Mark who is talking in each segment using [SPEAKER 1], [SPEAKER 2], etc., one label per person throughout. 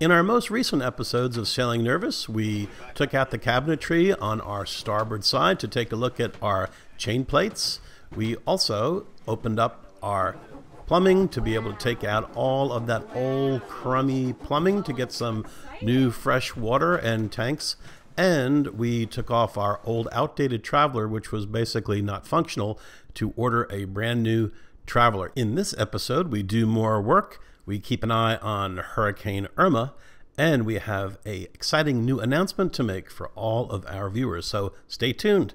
[SPEAKER 1] In our most recent episodes of Sailing Nervous, we took out the cabinetry on our starboard side to take a look at our chain plates. We also opened up our plumbing to be able to take out all of that old crummy plumbing to get some new fresh water and tanks. And we took off our old outdated Traveler, which was basically not functional, to order a brand new Traveler. In this episode, we do more work. We keep an eye on Hurricane Irma, and we have an exciting new announcement to make for all of our viewers. So stay tuned.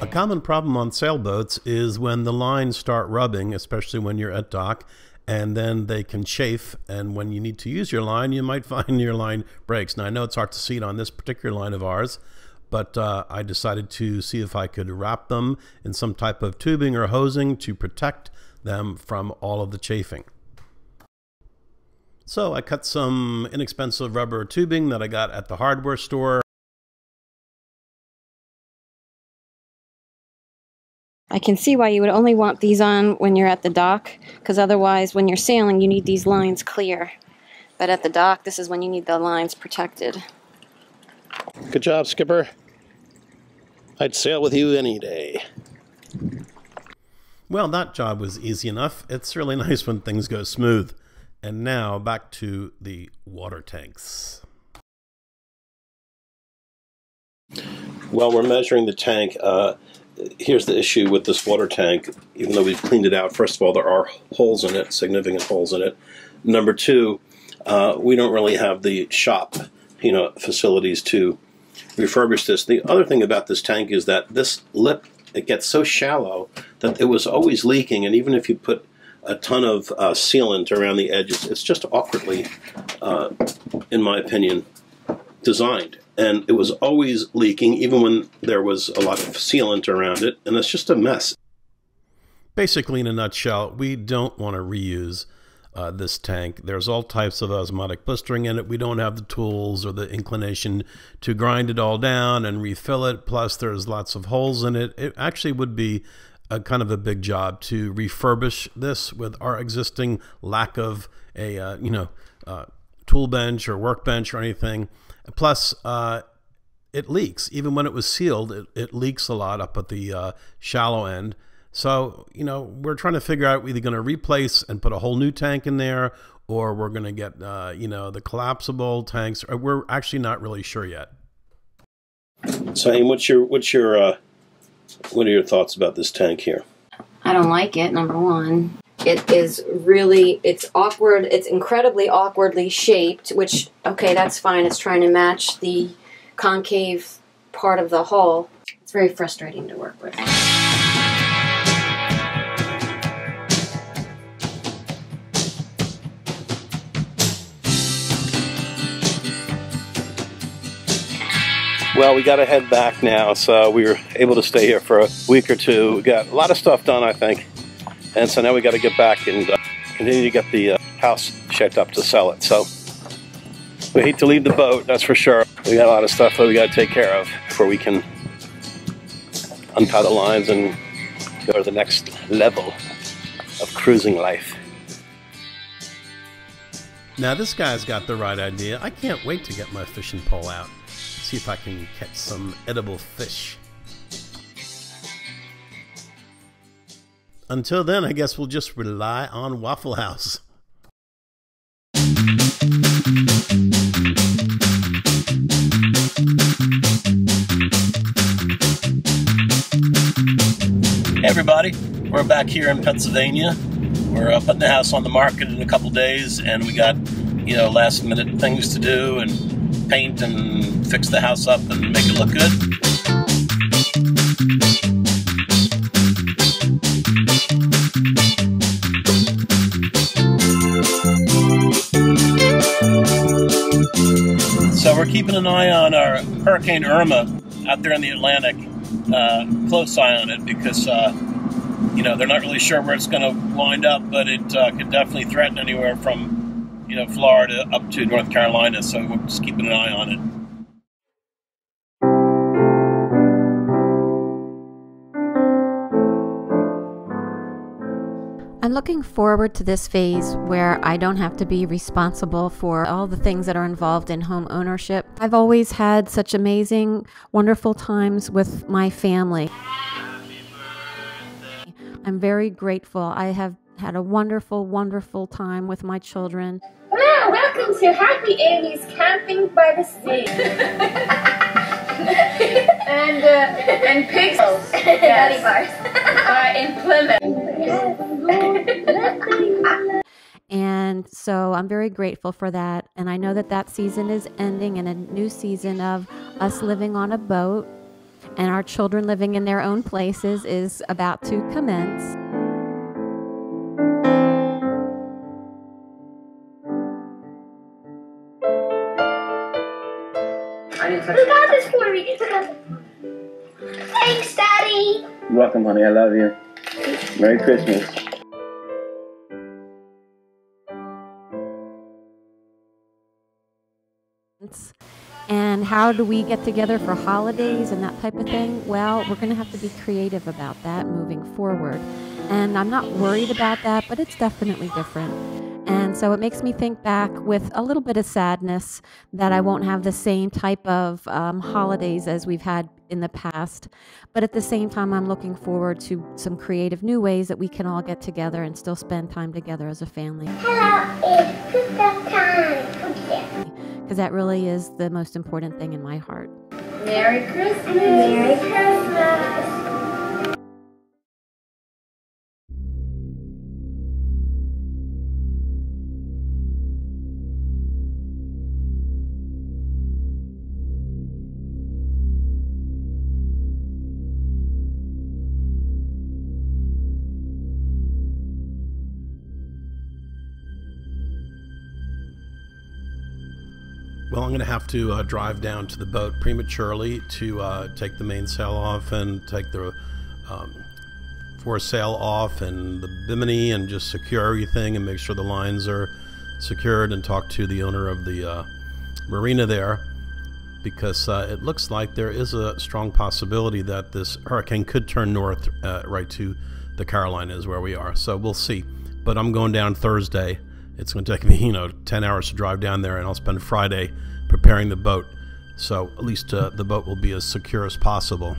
[SPEAKER 1] A common problem on sailboats is when the lines start rubbing, especially when you're at dock, and then they can chafe, and when you need to use your line, you might find your line breaks. Now, I know it's hard to see it on this particular line of ours, but I decided to see if I could wrap them in some type of tubing or hosing to protect them from all of the chafing. So I cut some inexpensive rubber tubing that I got at the hardware store.
[SPEAKER 2] I can see why you would only want these on when you're at the dock, because otherwise when you're sailing you need these lines clear. But at the dock, this is when you need the lines protected.
[SPEAKER 1] Good job, Skipper. I'd sail with you any day. Well, that job was easy enough. It's really nice when things go smooth. And now back to the water tanks. Well, we're measuring the tank. Here's the issue with this water tank. Even though we've cleaned it out, first of all, there are holes in it, significant holes in it. Number two, we don't really have the shop, facilities to refurbish this. The other thing about this tank is that this lip, it gets so shallow that it was always leaking, and even if you put a ton of sealant around the edges, it's just awkwardly, in my opinion, designed. And it was always leaking, even when there was a lot of sealant around it, and it's just a mess. Basically, in a nutshell, we don't want to reuse this tank. There's all types of osmotic blistering in it. We don't have the tools or the inclination to grind it all down and refill it. Plus, there's lots of holes in it. It actually would be a kind of a big job to refurbish this with our existing lack of a tool bench or workbench or anything. Plus, it leaks. Even when it was sealed, it leaks a lot up at the shallow end. So, we're trying to figure out we're either going to replace and put a whole new tank in there, or we're going to get, the collapsible tanks. We're actually not really sure yet. So, Aim, what are your thoughts about this tank here?
[SPEAKER 2] I don't like it, number one. It's awkward, it's incredibly awkwardly shaped, which, okay, that's fine. It's trying to match the concave part of the hull. It's very frustrating to work with.
[SPEAKER 1] Well, we got to head back now, so we were able to stay here for a week or two. We got a lot of stuff done, I think. And so now we got to get back and continue to get the house shaped up to sell it. So we hate to leave the boat, that's for sure. We got a lot of stuff that we got to take care of before we can untie the lines and go to the next level of cruising life. Now this guy's got the right idea. I can't wait to get my fishing pole out. See if I can catch some edible fish. Until then, I guess we'll just rely on Waffle House. Hey everybody, we're back here in Pennsylvania. We're putting the house on the market in a couple days, and we got, last minute things to do and paint and fix the house up and make it look good. So we're keeping an eye on our Hurricane Irma out there in the Atlantic, close eye on it because, they're not really sure where it's going to wind up, but it could definitely threaten anywhere from Florida up to North Carolina, so we're just keeping an eye on it.
[SPEAKER 2] I'm looking forward to this phase where I don't have to be responsible for all the things that are involved in home ownership. I've always had such amazing, wonderful times with my family. I'm very grateful. I have had a wonderful, wonderful time with my children.
[SPEAKER 3] Hello, welcome to Happy Amy's Camping by the Sea. and pigs. Yes. In Plymouth.
[SPEAKER 2] And so I'm very grateful for that. And I know that that season is ending and a new season of us living on a boat and our children living in their own places is about to commence.
[SPEAKER 3] Look at this for me. Thanks, Daddy.
[SPEAKER 4] You're welcome, honey. I love you. Merry Christmas.
[SPEAKER 2] And how do we get together for holidays and that type of thing? Well, we're going to have to be creative about that moving forward. And I'm not worried about that, but it's definitely different. And so it makes me think back with a little bit of sadness that I won't have the same type of holidays as we've had in the past. But at the same time, I'm looking forward to some creative new ways that we can all get together and still spend time together as a family.
[SPEAKER 3] Hello, it's Christmas time.
[SPEAKER 2] Because that really is the most important thing in my heart.
[SPEAKER 3] Merry Christmas. Merry Christmas.
[SPEAKER 1] Well, I'm going to have to drive down to the boat prematurely to take the mainsail off and take the foresail off and the bimini and just secure everything and make sure the lines are secured and talk to the owner of the marina there, because it looks like there is a strong possibility that this hurricane could turn north right to the Carolinas where we are. So we'll see. But I'm going down Thursday. It's going to take me, 10 hours to drive down there, and I'll spend Friday preparing the boat. So at least the boat will be as secure as possible.